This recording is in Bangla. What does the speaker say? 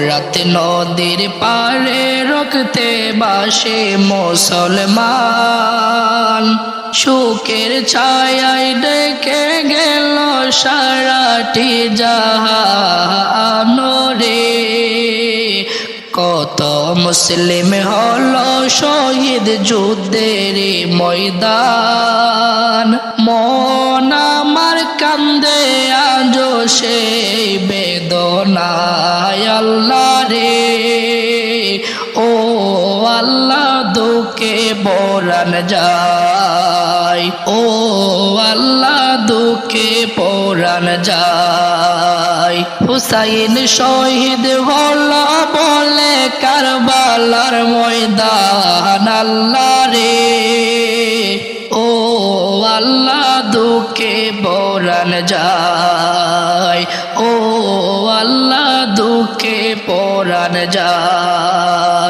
রাত নদীর পারে রক্তে বাসে মুসলমান, সুখের ছায়ায় ডেকে গেল সারাটি জাহান রে। কত মুসলিম হলো শহীদ যুদ্ধের ময়দান, মন আমার কান্দে আজো সেই বেদনায় আল্লাহ রে। ও আল্লাহ দুঃখে পরাণ যায়, ও আল্লাহ দুঃখে পরাণ যায়। হুসাইন শহীদ হলো বলে কারবালার ময়দান আল্লাহ রে। ও আল্লাহ দুঃখে পরাণ যায়, ও আল্লাহ দুঃখে পরাণ যায়।